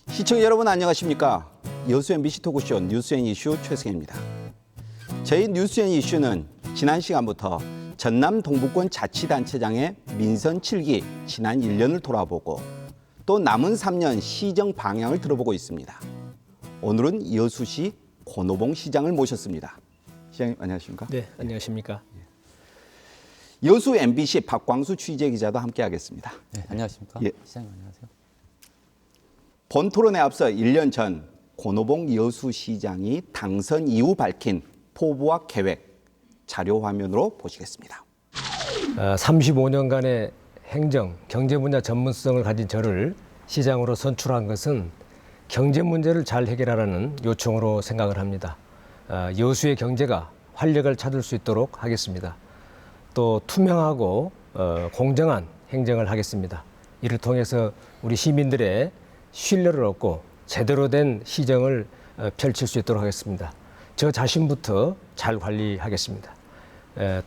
시청자 여러분 안녕하십니까? 여수 MBC 토크쇼 뉴스앤이슈 최승현입니다. 저희 뉴스앤이슈는 지난 시간부터 전남 동부권 자치단체장의 민선 7기 지난 1년을 돌아보고 또 남은 3년 시정 방향을 들어보고 있습니다. 오늘은 여수시 권오봉 시장을 모셨습니다. 시장님 안녕하십니까? 네, 안녕하십니까? 여수 MBC 박광수 취재기자도 함께하겠습니다. 네, 안녕하십니까? 예. 시장님 안녕하세요. 본 토론에 앞서 1년 전 권오봉 여수시장이 당선 이후 밝힌 포부와 계획 자료 화면으로 보시겠습니다. 35년간의 행정, 경제 분야 전문성을 가진 저를 시장으로 선출한 것은 경제 문제를 잘 해결하라는 요청으로 생각을 합니다. 여수의 경제가 활력을 찾을 수 있도록 하겠습니다. 또 투명하고 공정한 행정을 하겠습니다. 이를 통해서 우리 시민들의 신뢰를 얻고 제대로 된 시정을 펼칠 수 있도록 하겠습니다. 저 자신부터 잘 관리하겠습니다.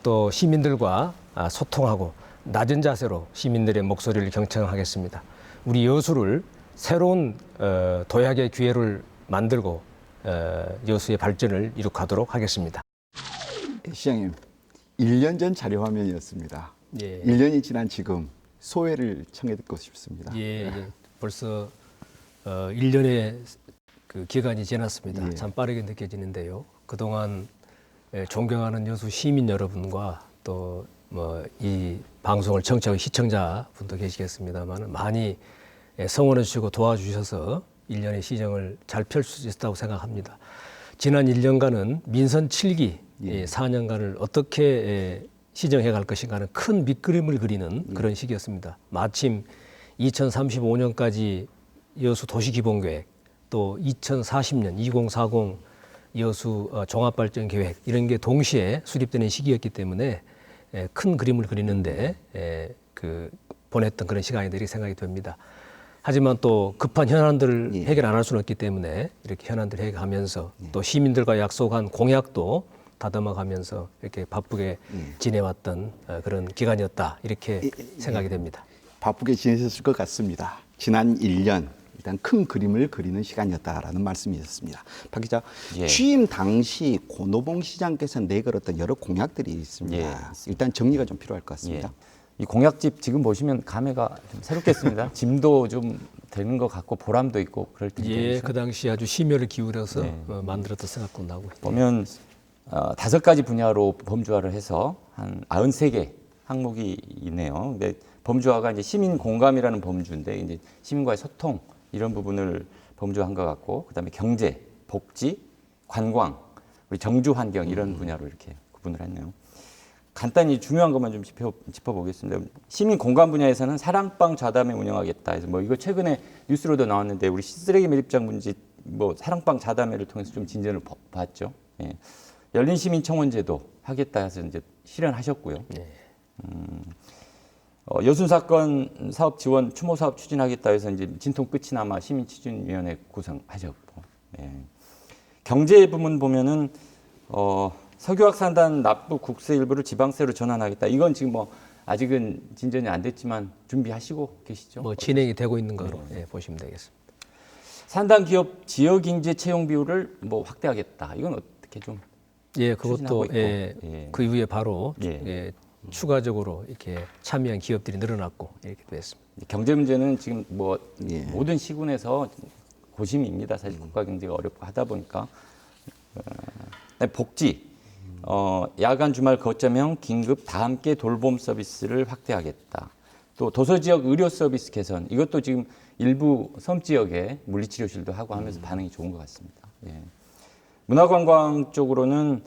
또 시민들과 소통하고 낮은 자세로 시민들의 목소리를 경청하겠습니다. 우리 여수를 새로운 도약의 기회를 만들고 여수의 발전을 이룩하도록 하겠습니다. 시장님, 1년 전 자료 화면이었습니다. 예. 1년이 지난 지금 소회를 청해 듣고 싶습니다. 예. 벌써 1년의 그 기간이 지났습니다. 예. 참 빠르게 느껴지는데요. 그동안 존경하는 여수 시민 여러분과 또 뭐 이 방송을 청취하고 시청자분도 계시겠습니다만 많이 성원해 주시고 도와주셔서 1년의 시정을 잘 펼칠 수 있었다고 생각합니다. 지난 1년간은 민선 7기 4년간을 어떻게 시정해 갈 것인가는 큰 밑그림을 그리는 그런 시기였습니다. 마침 2035년까지 여수 도시기본계획, 또 2040년 2040 여수 종합발전계획 이런 게 동시에 수립되는 시기였기 때문에 큰 그림을 그리는데 보냈던 그런 시간이들이 생각이 됩니다. 하지만 또 급한 현안들을 해결 안 할 수는 없기 때문에 이렇게 현안들을 해결하면서 또 시민들과 약속한 공약도 다듬어가면서 이렇게 바쁘게 지내왔던 그런 기간이었다 이렇게 생각이 됩니다. 바쁘게 지내셨을 것 같습니다. 지난 1년 일단 큰 그림을 그리는 시간이었다라는 말씀이셨습니다. 박 기자, 예. 취임 당시 권오봉 시장께서 내걸었던 여러 공약들이 있습니다. 예. 일단 정리가 좀 필요할 것 같습니다. 예. 이 공약집 지금 보시면 감회가 좀 새롭겠습니다. 짐도 좀 되는 것 같고 보람도 있고 그럴 텐데. 그 당시 아주 심혈을 기울여서 만들었던 생각도 나고 보면 5가지 분야로 범주화를 해서 한 93개 항목이 있네요. 근데 범주화가 이제 시민 공감이라는 범주인데 이제 시민과의 소통 이런 부분을 범주화한 것 같고 그다음에 경제, 복지, 관광, 우리 정주 환경 이런 분야로 이렇게 구분을 했네요. 간단히 중요한 것만 좀 짚어보겠습니다. 시민 공감 분야에서는 사랑방 좌담회 운영하겠다 해서 뭐 이거 최근에 뉴스로도 나왔는데 우리 쓰레기 매립장 문제 뭐 사랑방 좌담회를 통해서 좀 진전을 봤죠. 예. 열린 시민 청원제도 하겠다 해서 이제 실현하셨고요. 여순 사건 사업 지원 추모 사업 추진하겠다 해서 이제 진통 끝이 남아 시민 추진위원회 구성하셨고. 예. 경제 부문 보면은 석유화학 산단 납부 국세 일부를 지방세로 전환하겠다. 이건 지금 뭐 아직은 진전이 안 됐지만 준비하시고 계시죠? 뭐 진행이 되고 있는 거로 보시면 되겠습니다. 산단 기업 지역 인재 채용 비율을 뭐 확대하겠다. 이건 어떻게 좀 그것도 추진하고 있고. 그 이후에 바로 예. 추가적으로 이렇게 참여한 기업들이 늘어났고 이렇게 됐습니다. 경제 문제는 지금 뭐 예. 모든 시군에서 고심입니다. 사실 국가 경제가 어렵고 하다 보니까. 복지, 야간 주말 거점형 긴급 다 함께 돌봄 서비스를 확대하겠다. 또 도서 지역 의료 서비스 개선. 이것도 지금 일부 섬 지역에 물리치료실도 하고 하면서 반응이 좋은 것 같습니다. 예. 문화관광 쪽으로는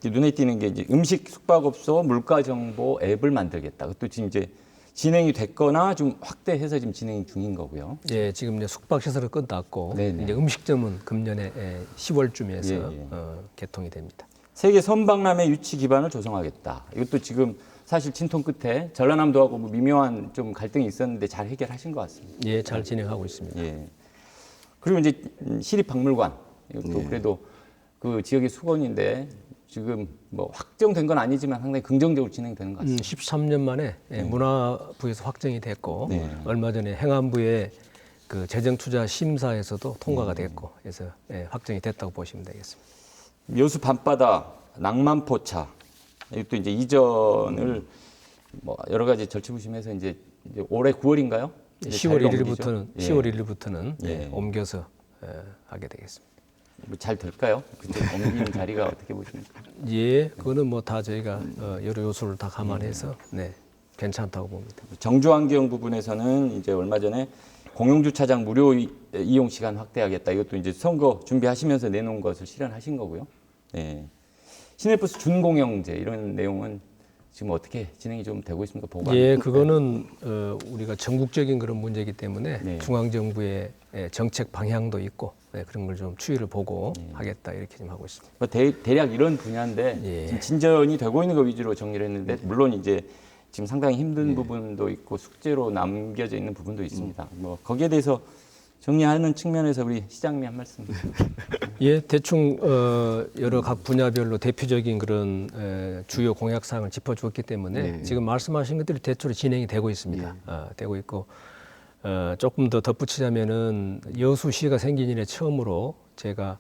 눈에 띄는 게 이제 음식 숙박업소 물가 정보 앱을 만들겠다. 그것도 지금 이제 진행이 됐거나 좀 확대해서 지금 진행 중인 거고요. 지금 이제 숙박시설을 끝났고 네네. 이제 음식점은 금년에 10월쯤에서 예. 개통이 됩니다. 세계 선박람회 유치 기반을 조성하겠다. 이것도 지금 사실 진통 끝에 전라남도하고 뭐 미묘한 좀 갈등이 있었는데 잘 해결하신 것 같습니다. 잘 진행하고 있습니다. 예. 그리고 이제 시립박물관 이것도 그래도 그 지역의 수건인데 지금 뭐 확정된 건 아니지만 상당히 긍정적으로 진행되는 것 같습니다. 13년 만에 문화부에서 확정이 됐고 얼마 전에 행안부에 그 재정투자 심사에서도 통과가 됐고 그래서 예, 확정이 됐다고 보시면 되겠습니다. 여수 밤바다 낭만포차 이것도 이제 이전을 뭐 여러 가지 절충심해서 이제 올해 9월인가요? 10월 1일부터는 예. 10월 1일부터는 예. 옮겨서 하게 되겠습니다. 뭐잘 될까요? 그때 옮기는 자리가 어떻게 보십니까? 예, 그거는 뭐 다 저희가 여러 요소를 다 감안해서 네, 괜찮다고 봅니다. 정주환경 부분에서는 이제 얼마 전에 공용주차장 무료 이용 시간 확대하겠다. 이것도 이제 선거 준비하시면서 내놓은 것을 실현하신 거고요. 네. 시내버스 준공영제 이런 내용은 지금 어떻게 진행이 좀 되고 있습니까? 보관. 예, 그거는 우리가 전국적인 그런 문제이기 때문에 네. 중앙 정부의 정책 방향도 있고 네, 그런 걸 좀 추이를 보고 하겠다 이렇게 좀 하고 있습니다. 뭐 대략 이런 분야인데 예. 지금 진전이 되고 있는 거 위주로 정리를 했는데 물론 이제 지금 상당히 힘든 부분도 있고 숙제로 남겨져 있는 부분도 있습니다. 뭐 거기에 대해서 정리하는 측면에서 우리 시장님 한 말씀. 예, 대충 여러 각 분야별로 대표적인 그런 주요 공약 사항을 짚어주었기 때문에 네. 지금 말씀하신 것들이 대체로 진행이 되고 있습니다. 되고 있고 조금 더 덧붙이자면은 여수시가 생긴 이래 처음으로 제가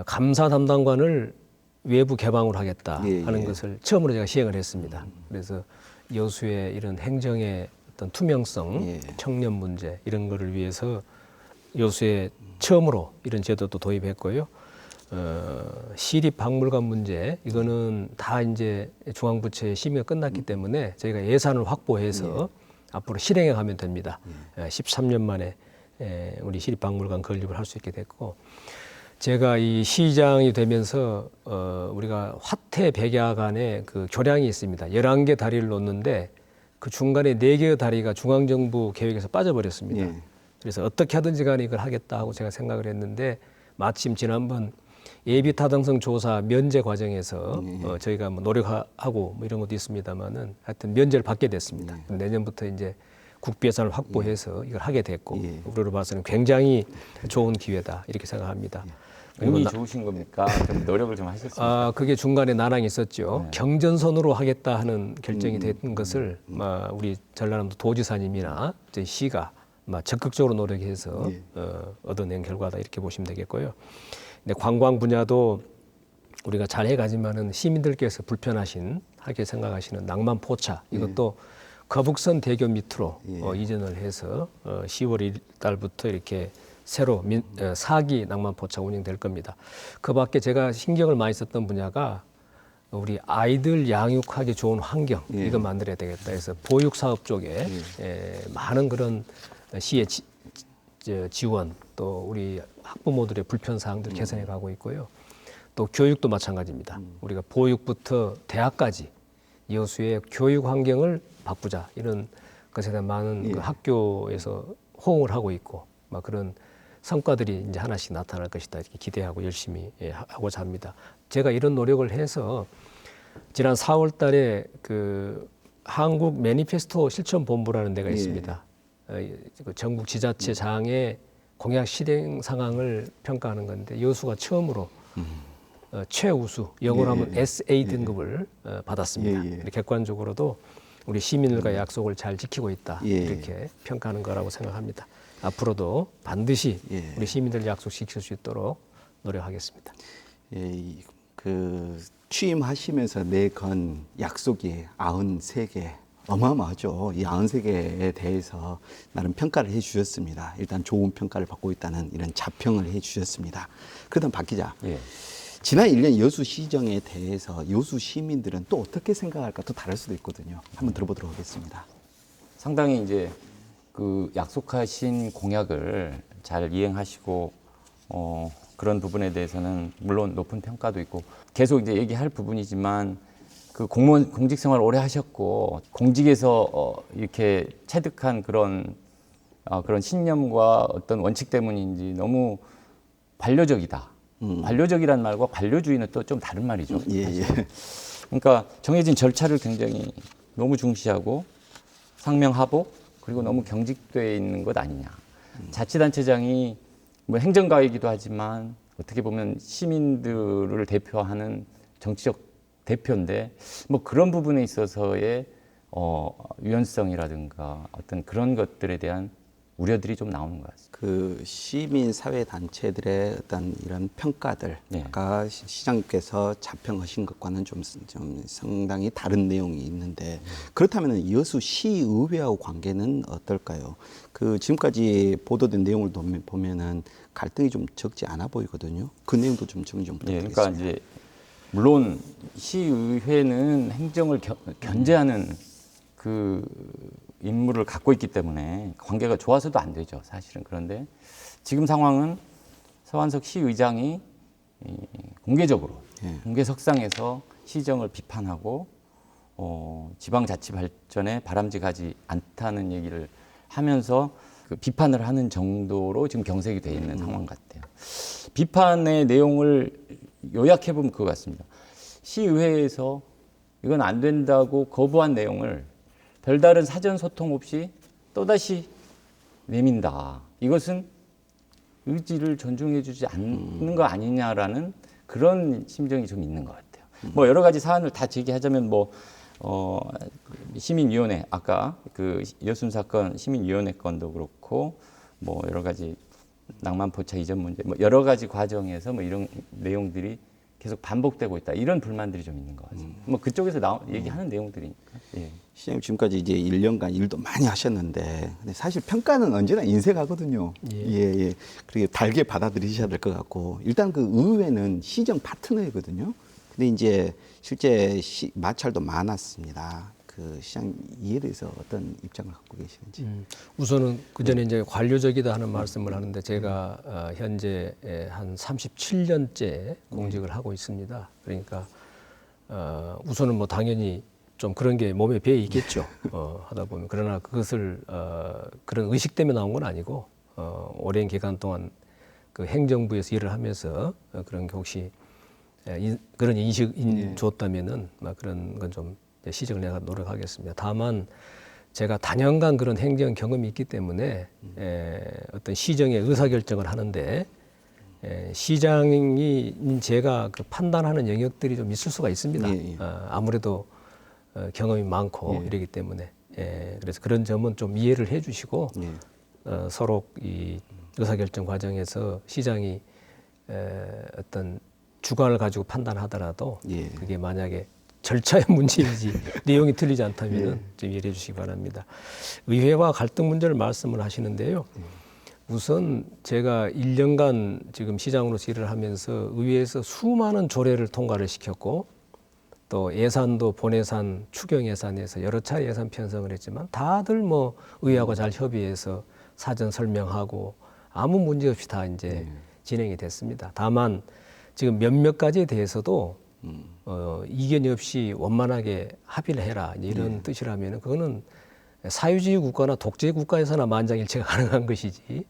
감사 담당관을 외부 개방으로 하겠다 예, 하는 예. 것을 처음으로 제가 시행을 했습니다. 그래서 여수의 이런 행정의 어떤 투명성, 예. 청년 문제 이런 거를 위해서 여수에 처음으로 이런 제도도 도입했고요. 시립박물관 문제 이거는 다 이제 중앙부처의 심의가 끝났기 때문에 저희가 예산을 확보해서 앞으로 실행해 가면 됩니다. 13년 만에 우리 시립박물관 건립을 할 수 있게 됐고 제가 이 시장이 되면서 우리가 화태백야간에 그 교량이 있습니다. 11개 다리를 놓는데 그 중간에 4개의 다리가 중앙정부 계획에서 빠져버렸습니다. 예. 그래서 어떻게 하든지 간에 이걸 하겠다 하고 제가 생각을 했는데 마침 지난번 예비 타당성 조사 면제 과정에서 저희가 뭐 노력하고 뭐 이런 것도 있습니다만은 하여튼 면제를 받게 됐습니다. 내년부터 이제 국비 예산을 확보해서 이걸 하게 됐고 우리로 봐서는 굉장히 좋은 기회다 이렇게 생각합니다. 운이 좋으신 겁니까? 좀 노력을 좀 하셨습니까? 그게 중간에 난항이 있었죠. 경전선으로 하겠다 하는 결정이 된 것을 우리 전라남도 도지사님이나 저희 시가 적극적으로 노력해서 얻어낸 결과다 이렇게 보시면 되겠고요. 근데 관광 분야도 우리가 잘 해가지만은 시민들께서 불편하신 하게 생각하시는 낭만 포차 이것도 거북선 대교 밑으로 이전을 해서 10월 1일 달부터 이렇게 새로 4기 낭만 포차 운영될 겁니다. 그 밖에 제가 신경을 많이 썼던 분야가 우리 아이들 양육하기 좋은 환경 이거 만들어야 되겠다 해서 보육 사업 쪽에 많은 그런 시의 지원 또 우리 학부모들의 불편 사항들 개선해 가고 있고요. 또 교육도 마찬가지입니다. 우리가 보육부터 대학까지 여수의 교육 환경을 바꾸자 이런 것에 대한 많은 그 학교에서 호응을 하고 있고 막 그런 성과들이 이제 하나씩 나타날 것이다 이렇게 기대하고 열심히 하고자 합니다. 제가 이런 노력을 해서 지난 4월달에 그 한국 매니페스토 실천본부라는 데가 있습니다. 그 전국 지자체장의 공약 실행 상황을 평가하는 건데 여수가 처음으로 최우수 영어로 하면 SA 등급을 받았습니다. 객관적으로도 우리 시민들과의 약속을 잘 지키고 있다 이렇게 평가하는 거라고 생각합니다. 앞으로도 반드시 우리 시민들 약속시킬 수 있도록 노력하겠습니다. 그 취임하시면서 내건 약속이 93개 어마어마하죠. 이 93개에 대해서 나름 평가를 해 주셨습니다. 일단 좋은 평가를 받고 있다는 이런 자평을 해 주셨습니다. 그다음 박 기자. 지난 1년 여수시정에 대해서 여수 시민들은 또 어떻게 생각할까 또 다를 수도 있거든요. 한번 들어보도록 하겠습니다. 상당히 이제 그 약속하신 공약을 잘 이행하시고 그런 부분에 대해서는 물론 높은 평가도 있고 계속 이제 얘기할 부분이지만 그 공무원 공직 생활 오래 하셨고 공직에서 이렇게 체득한 그런 신념과 어떤 원칙 때문인지 너무 반려적이다. 반려적이란 말과 관료주의는 또 좀 다른 말이죠. 그러니까 정해진 절차를 굉장히 너무 중시하고 상명하복 그리고 너무 경직돼 있는 것 아니냐. 자치단체장이 뭐 행정가이기도 하지만 어떻게 보면 시민들을 대표하는 정치적 대표인데 뭐 그런 부분에 있어서의 유연성이라든가 어떤 그런 것들에 대한 우려들이 좀 나오는 것 같습니다. 그 시민 사회 단체들의 어떤 이런 평가들, 네. 아까 시장님께서 자평하신 것과는 좀 상당히 다른 내용이 있는데 그렇다면 여수 시의회하고 관계는 어떨까요? 그 지금까지 보도된 내용을 보면은 갈등이 좀 적지 않아 보이거든요. 그 내용도 좀 정리 좀 예, 부탁드리겠습니다. 그러니까 이제 물론 시의회는 행정을 견제하는 그 임무를 갖고 있기 때문에 관계가 좋아서도 안 되죠, 사실은. 그런데 지금 상황은 서한석 시의장이 공개적으로 예. 공개석상에서 시정을 비판하고 지방자치 발전에 바람직하지 않다는 얘기를 하면서 그 비판을 하는 정도로 지금 경색이 돼 있는 상황 같아요. 비판의 내용을 요약해 보면 그거 같습니다. 시의회에서 이건 안 된다고 거부한 내용을 별다른 사전 소통 없이 또다시 내민다. 이것은 의지를 존중해 주지 않는 거 아니냐라는 그런 심정이 좀 있는 것 같아요. 뭐 여러 가지 사안을 다 제기하자면 시민위원회 아까 그 여순 사건 시민위원회 건도 그렇고 뭐 여러 가지 낭만 포차 이전 문제 뭐 여러 가지 과정에서 뭐 이런 내용들이 계속 반복되고 있다. 이런 불만들이 좀 있는 것 같습니다. 뭐 그쪽에서 얘기하는 내용들이니까. 예. 시장님 지금까지 이제 1년간 일도 많이 하셨는데 근데 사실 평가는 언제나 인색하거든요. 예. 그렇게 달게 받아들이셔야 될 것 같고 일단 그 의회는 시정 파트너이거든요. 근데 이제 실제 마찰도 많았습니다. 그 시장 이에 대해서 어떤 입장을 갖고 계시는지. 우선은 그 전에 이제 관료적이다 하는 말씀을 하는데 제가 현재 한 37년째 공직을 하고 있습니다. 그러니까 우선은 뭐 당연히 좀 그런 게 몸에 배어 있겠죠. 하다 보면 그러나 그것을 그런 의식 때문에 나온 건 아니고 오랜 기간 동안 그 행정부에서 일을 하면서 그런 게 혹시 그런 인식이 줬다면은 그런 건 좀 시정을 내가 노력하겠습니다. 다만 제가 단연간 그런 행정 경험이 있기 때문에 어떤 시정의 의사결정을 하는데 시장이 제가 그 판단하는 영역들이 좀 있을 수가 있습니다. 아무래도 경험이 많고 이러기 때문에 그래서 그런 점은 좀 이해를 해주시고 서로 이 의사결정 과정에서 시장이 어떤 주관을 가지고 판단하더라도 그게 만약에 절차의 문제이지 내용이 틀리지 않다면 좀 이해해 주시기 바랍니다. 의회와 갈등 문제를 말씀을 하시는데요. 우선 제가 1년간 지금 시장으로서 일을 하면서 의회에서 수많은 조례를 통과를 시켰고 또 예산도 본예산, 추경 예산에서 여러 차례 예산 편성을 했지만 다들 뭐 의회하고 잘 협의해서 사전 설명하고 아무 문제 없이 다 이제 진행이 됐습니다. 다만 지금 몇몇 가지에 대해서도 이견이 없이 원만하게 합의를 해라 이런 뜻이라면 그거는 사회주의 국가나 독재 국가에서나 만장일치가 가능한 것이지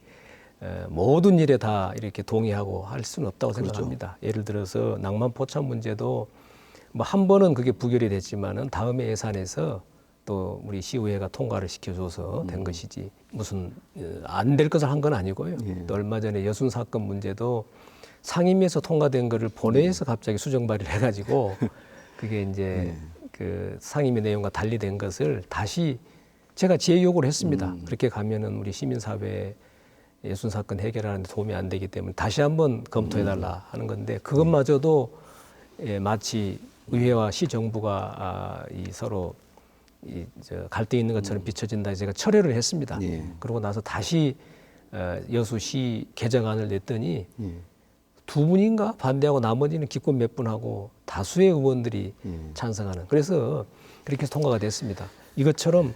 모든 일에 다 이렇게 동의하고 할 수는 없다고 생각합니다. 예를 들어서 낭만 포차 문제도 뭐 한 번은 그게 부결이 됐지만은 다음에 예산에서 또 우리 시의회가 통과를 시켜줘서 된 것이지 무슨 안 될 것을 한 건 아니고요. 또 얼마 전에 여순 사건 문제도 상임위에서 통과된 거를 본회의에서 갑자기 수정 발의를 해가지고 그게 이제 그 상임위 내용과 달리된 것을 다시 제가 재요구를 했습니다. 그렇게 가면은 우리 시민사회 예순 사건 해결하는데 도움이 안 되기 때문에 다시 한번 검토해달라 하는 건데 그것마저도 마치 의회와 시정부가 서로 갈등이 있는 것처럼 비춰진다. 제가 철회를 했습니다. 그러고 나서 다시 여수시 개정안을 냈더니 두 분인가 반대하고 나머지는 기권 몇 분하고 다수의 의원들이 찬성하는. 그래서 그렇게 해서 통과가 됐습니다. 이것처럼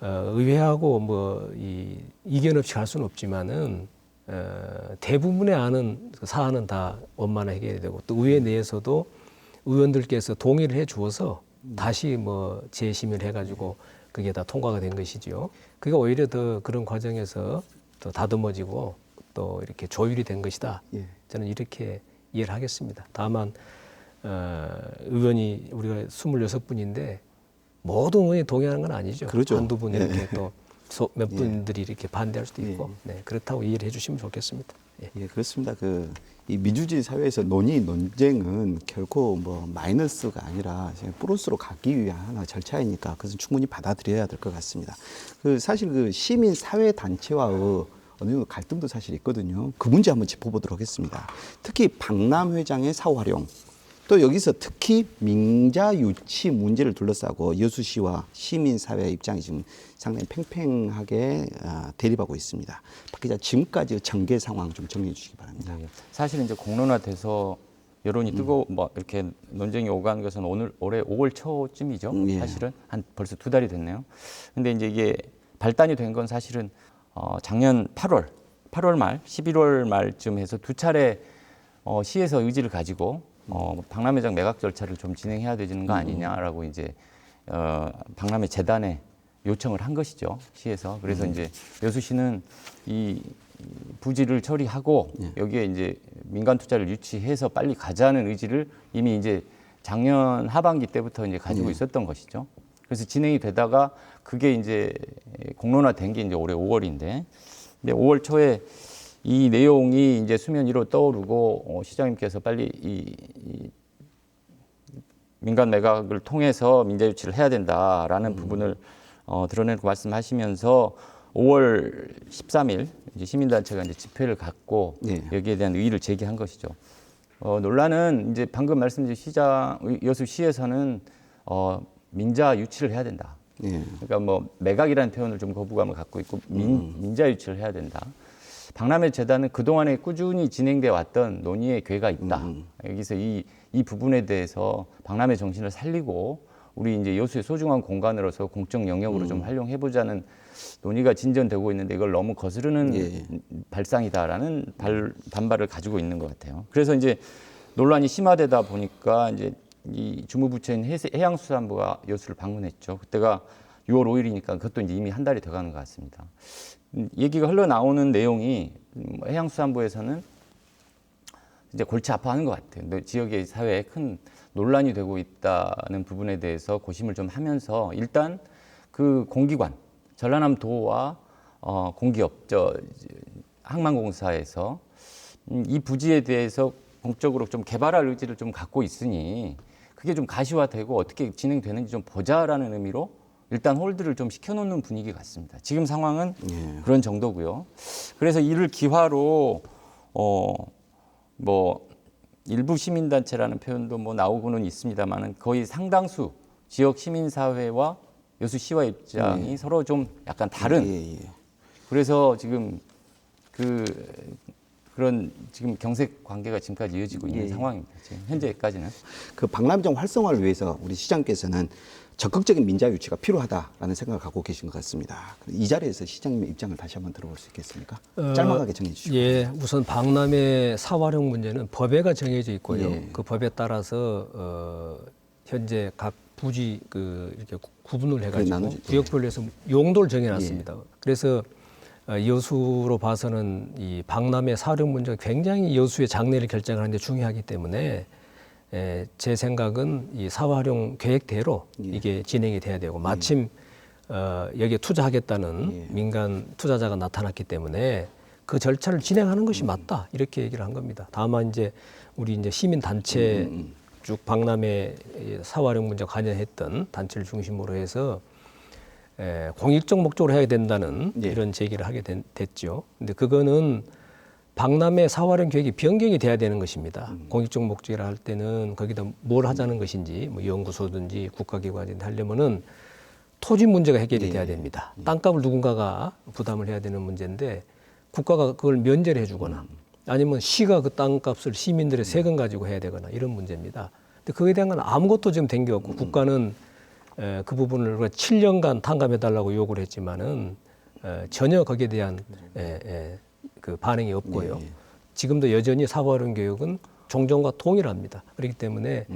의회하고 뭐 이견 없이 갈 수는 없지만은 대부분의 사안은 다 원만하게 해결이 되고 또 의회 내에서도 의원들께서 동의를 해 주어서 다시 뭐 재심의를 해가지고 그게 다 통과가 된 것이지요. 그게 오히려 더 그런 과정에서 더 다듬어지고 또 이렇게 조율이 된 것이다. 저는 이렇게 이해를 하겠습니다. 다만 의원이 우리가 26분인데 모든 의원이 동의하는 건 아니죠. 그렇죠. 한두 분 이렇게 또 몇 분들이 이렇게 반대할 수도 있고 네, 그렇다고 이해를 해주시면 좋겠습니다. 예. 예, 그렇습니다. 이 민주주의 사회에서 논쟁은 결코 뭐 마이너스가 아니라 플러스로 가기 위한 하나 절차이니까 그것은 충분히 받아들여야 될 것 같습니다. 사실 시민 사회 단체와의 어느 정도 갈등도 사실 있거든요. 그 문제 한번 짚어보도록 하겠습니다. 특히 박람 회장의 사후 활용, 또 여기서 특히 민자 유치 문제를 둘러싸고 여수시와 시민사회 입장이 지금 상당히 팽팽하게 대립하고 있습니다. 박 기자, 지금까지 전개 상황 좀 정리해 주시기 바랍니다. 네. 사실은 이제 공론화돼서 여론이 뭐 이렇게 논쟁이 오간 것은 올해 5월 초쯤이죠. 예. 사실은 벌써 2달이 됐네요. 근데 이제 이게 발단이 된 건 사실은 작년 8월 말, 11월 말쯤 해서 2차례 시에서 의지를 가지고 박람회장 매각 절차를 좀 진행해야 되는 거 아니냐라고 이제 박람회 재단에 요청을 한 것이죠, 시에서. 그래서 이제 여수시는 이 부지를 처리하고 여기에 이제 민간 투자를 유치해서 빨리 가자는 의지를 이미 이제 작년 하반기 때부터 이제 가지고 있었던 것이죠. 그래서 진행이 되다가 그게 이제 공론화된 게 이제 올해 5월인데, 근데 5월 초에 이 내용이 이제 수면 위로 떠오르고 시장님께서 빨리 이 민간 매각을 통해서 민자 유치를 해야 된다라는 부분을 드러내고 말씀하시면서 5월 13일 이제 시민단체가 이제 집회를 갖고 여기에 대한 의의를 제기한 것이죠. 논란은 이제 방금 말씀드린 여수시에서는 민자 유치를 해야 된다. 그러니까 뭐 매각이라는 표현을 좀 거부감을 갖고 있고 민자 유치를 해야 된다. 박람회 재단은 그동안에 꾸준히 진행돼 왔던 논의의 궤가 있다. 여기서 이 부분에 대해서 박람회 정신을 살리고 우리 이제 여수의 소중한 공간으로서 공적 영역으로 좀 활용해보자는 논의가 진전되고 있는데 이걸 너무 거스르는 발상이다라는 반발을 가지고 있는 것 같아요. 그래서 이제 논란이 심화되다 보니까 이제 이 주무부처인 해양수산부가 여수를 방문했죠. 그때가 6월 5일이니까 그것도 이제 이미 한 달이 돼가는 것 같습니다. 얘기가 흘러나오는 내용이 해양수산부에서는 이제 골치 아파하는 것 같아요. 지역의 사회에 큰 논란이 되고 있다는 부분에 대해서 고심을 좀 하면서 일단 그 공기관, 전라남도와 공기업, 항만공사에서 이 부지에 대해서 공적으로 좀 개발할 의지를 좀 갖고 있으니 그게 좀 가시화되고 어떻게 진행되는지 좀 보자라는 의미로 일단 홀드를 좀 시켜놓는 분위기 같습니다. 지금 상황은 그런 정도고요. 그래서 이를 기화로 뭐 일부 시민단체라는 표현도 뭐 나오고는 있습니다만은 거의 상당수 지역 시민사회와 여수시와 입장이 서로 좀 약간 다른. 그래서 지금 그런 지금 경색 관계가 지금까지 이어지고 있는 상황입니다. 지금 현재까지는. 그 박람회장 활성화를 위해서 우리 시장께서는 적극적인 민자 유치가 필요하다라는 생각을 갖고 계신 것 같습니다. 이 자리에서 시장님의 입장을 다시 한번 들어볼 수 있겠습니까? 짤막하게 정해 주시고. 예, 우선 박람회 사활용 문제는 법에가 정해져 있고요. 그 법에 따라서 현재 각 부지 이렇게 구분을 해가지고 구역별로 해서 용도를 정해놨습니다. 그래서 여수로 봐서는 이 박람회 사활용 문제가 굉장히 여수의 장래를 결정하는 데 중요하기 때문에 제 생각은 이 사활용 계획대로 이게 진행이 돼야 되고 마침 여기에 투자하겠다는 민간 투자자가 나타났기 때문에 그 절차를 진행하는 것이 맞다 이렇게 얘기를 한 겁니다. 다만 이제 우리 이제 시민 단체 쭉 박람회 사활용 문제 관여했던 단체를 중심으로 해서 공익적 목적으로 해야 된다는 이런 제기를 하게 됐죠. 근데 그거는 박람회 사활용 계획이 변경이 돼야 되는 것입니다. 공익적 목적이라 할 때는 거기다 뭘 하자는 것인지 뭐 연구소든지 국가기관이든지 하려면은 토지 문제가 해결이 돼야 됩니다. 땅값을 누군가가 부담을 해야 되는 문제인데 국가가 그걸 면제를 해주거나 아니면 시가 그 땅값을 시민들의 세금 가지고 해야 되거나 이런 문제입니다. 근데 그에 대한 건 아무것도 지금 된 게 없고 국가는 그 부분을 7년간 탕감해달라고 요구를 했지만은 전혀 거기에 대한 그 반응이 없고요. 지금도 여전히 사활용 교육은 종전과 동일합니다. 그렇기 때문에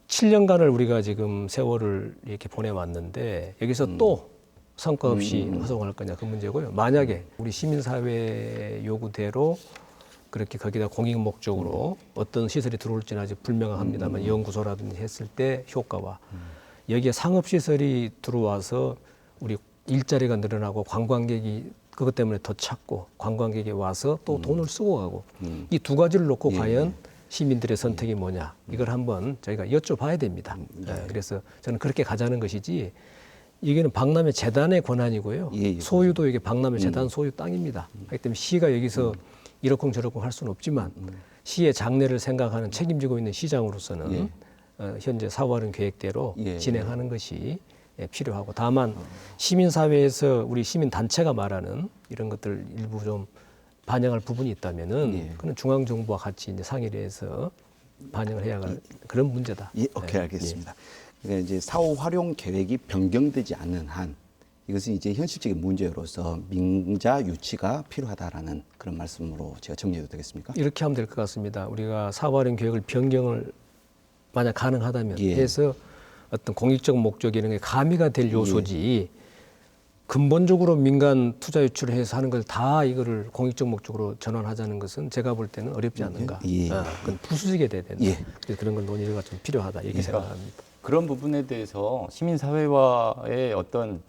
7년간을 우리가 지금 세월을 이렇게 보내왔는데 여기서 또 성과 없이 활성화할 거냐 그 문제고요. 만약에 우리 시민사회 요구대로 그렇게 거기다 공익 목적으로 어떤 시설이 들어올지는 아직 불명합니다만 연구소라든지 했을 때 효과와 여기에 상업시설이 들어와서 우리 일자리가 늘어나고 관광객이 그것 때문에 더 찾고 관광객이 와서 또 돈을 쓰고 가고 이 두 가지를 놓고 과연 시민들의 선택이 뭐냐 이걸 한번 저희가 여쭤봐야 됩니다. 그래서 저는 그렇게 가자는 것이지 이게는 박람회 재단의 권한이고요. 소유도 이게 박람회 재단 소유 땅입니다. 그렇기 때문에 시가 여기서 이러쿵저러쿵 할 수는 없지만 시의 장래를 생각하는 책임지고 있는 시장으로서는 현재 사후활용 계획대로 진행하는 것이 필요하고 다만 시민사회에서 우리 시민단체가 말하는 이런 것들 일부 좀 반영할 부분이 있다면은 그는 중앙정부와 같이 이제 상의를 해서 반영을 해야 할 그런 문제다. 오케이, 알겠습니다. 그러니까 이제 사후 활용 계획이 변경되지 않는 한 이것은 이제 현실적인 문제로서 민자 유치가 필요하다라는 그런 말씀으로 제가 정리해도 되겠습니까? 이렇게 하면 될 것 같습니다. 우리가 사후활용 계획을 변경을 만약 가능하다면 해서 어떤 공익적 목적 이런 게 가미가 될 요소지 근본적으로 민간 투자 유치를 해서 하는 걸 다 이거를 공익적 목적으로 전환하자는 것은 제가 볼 때는 어렵지 않은가. 그건 부수지게 돼야 된다. 그래서 그런 건 논의가 좀 필요하다 이렇게 생각합니다. 그런 부분에 대해서 시민사회와의 어떤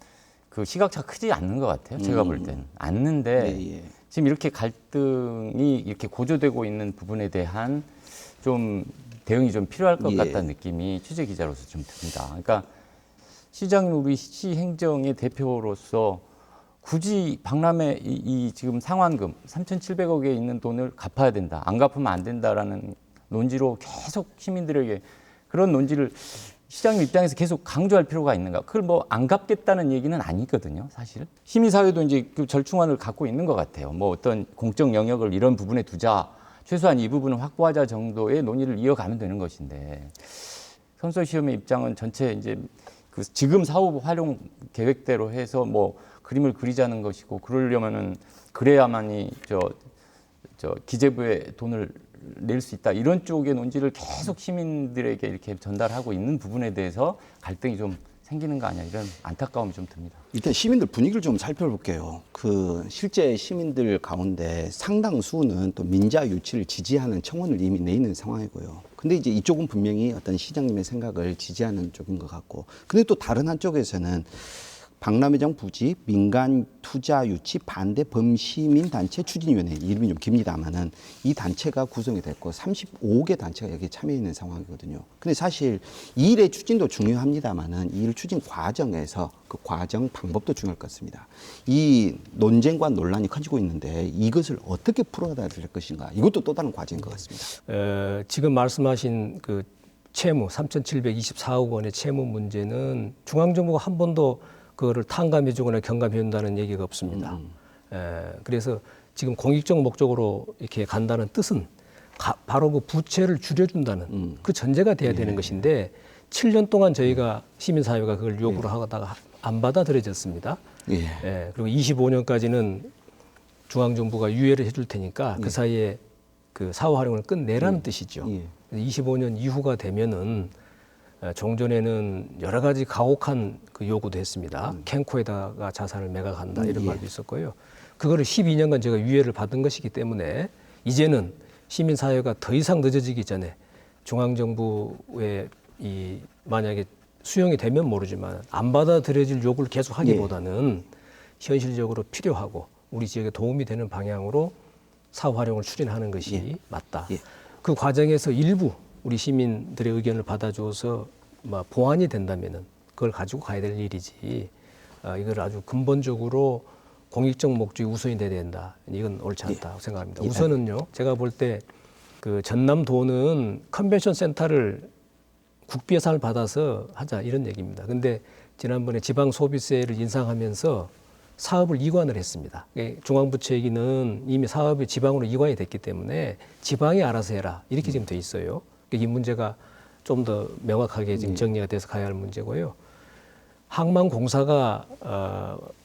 그 시각차가 크지 않는 것 같아요. 제가 볼 때는. 않는데 지금 이렇게 갈등이 이렇게 고조되고 있는 부분에 대한 좀 대응이 좀 필요할 것 같다는 느낌이 취재 기자로서 좀 듭니다. 그러니까 시장님 우리 시 행정의 대표로서 굳이 박람회 이 지금 상환금 3,700억에 있는 돈을 갚아야 된다. 안 갚으면 안 된다라는 논지로 계속 시민들에게 그런 논지를 시장님 입장에서 계속 강조할 필요가 있는가? 그걸 뭐 안 갚겠다는 얘기는 아니거든요, 사실. 시민사회도 이제 그 절충안을 갖고 있는 것 같아요. 뭐 어떤 공적 영역을 이런 부분에 두자, 최소한 이 부분을 확보하자 정도의 논의를 이어가면 되는 것인데, 컨소시엄의 입장은 전체 이제 그 지금 사후 활용 계획대로 해서 뭐 그림을 그리자는 것이고, 그러려면은 그래야만이 저 기재부에 돈을 낼 수 있다. 이런 쪽의 논지를 계속 시민들에게 이렇게 전달하고 있는 부분에 대해서 갈등이 좀 생기는 거 아니야. 이런 안타까움이 좀 듭니다. 일단 시민들 분위기를 좀 살펴볼게요. 그 실제 시민들 가운데 상당수는 또 민자 유치를 지지하는 청원을 이미 내 있는 상황이고요. 근데 이제 이쪽은 분명히 어떤 시장님의 생각을 지지하는 쪽인 것 같고, 근데 또 다른 한쪽에서는 박람회장 부지 민간 투자 유치 반대 범시민 단체 추진위원회, 이름이 좀 깁니다만은 이 단체가 구성이 됐고 35개 단체가 여기에 참여 있는 상황이거든요. 근데 사실 이 일의 추진도 중요합니다만은 이 일 추진 과정에서 그 과정 방법도 중요할 것 같습니다. 이 논쟁과 논란이 커지고 있는데 이것을 어떻게 풀어나가야 될 것인가, 이것도 또 다른 과제인 것 같습니다. 지금 말씀하신 그 채무 3,724억 원의 채무 문제는 중앙정부가 한 번도 그거를 탕감해주거나 경감해준다는 얘기가 없습니다. 그래서 지금 공익적 목적으로 이렇게 간다는 뜻은 바로 그 부채를 줄여준다는 그 전제가 돼야 되는 것인데 7년 동안 저희가 시민사회가 그걸 요구를 하다가 안 받아들여졌습니다. 그리고 25년까지는 중앙정부가 유예를 해줄 테니까 그 사이에 그 사후 활용을 끝내라는 뜻이죠. 25년 이후가 되면은 종전에는 여러 가지 가혹한 그 요구도 했습니다. 캔코에다가 자산을 매각한다 이런 말도 있었고요. 그거를 12년간 제가 유예를 받은 것이기 때문에 이제는 시민사회가 더 이상 늦어지기 전에 중앙정부의 이 만약에 수용이 되면 모르지만 안 받아들여질 요구를 계속 하기보다는 현실적으로 필요하고 우리 지역에 도움이 되는 방향으로 사후 활용을 추진하는 것이 맞다. 그 과정에서 일부 우리 시민들의 의견을 받아줘서 보완이 된다면은 그걸 가지고 가야 될 일이지. 이걸 아주 근본적으로 공익적 목적이 우선이 돼야 된다. 이건 옳지 않다고 생각합니다. 우선은요, 제가 볼 때 그 전남도는 컨벤션 센터를 국비 예산을 받아서 하자 이런 얘기입니다. 근데 지난번에 지방 소비세를 인상하면서 사업을 이관을 했습니다. 중앙부처 얘기는 이미 사업이 지방으로 이관이 됐기 때문에 지방이 알아서 해라 이렇게 지금 돼 있어요. 이 문제가 좀 더 명확하게 지금 정리가 돼서 가야 할 문제고요. 항만공사가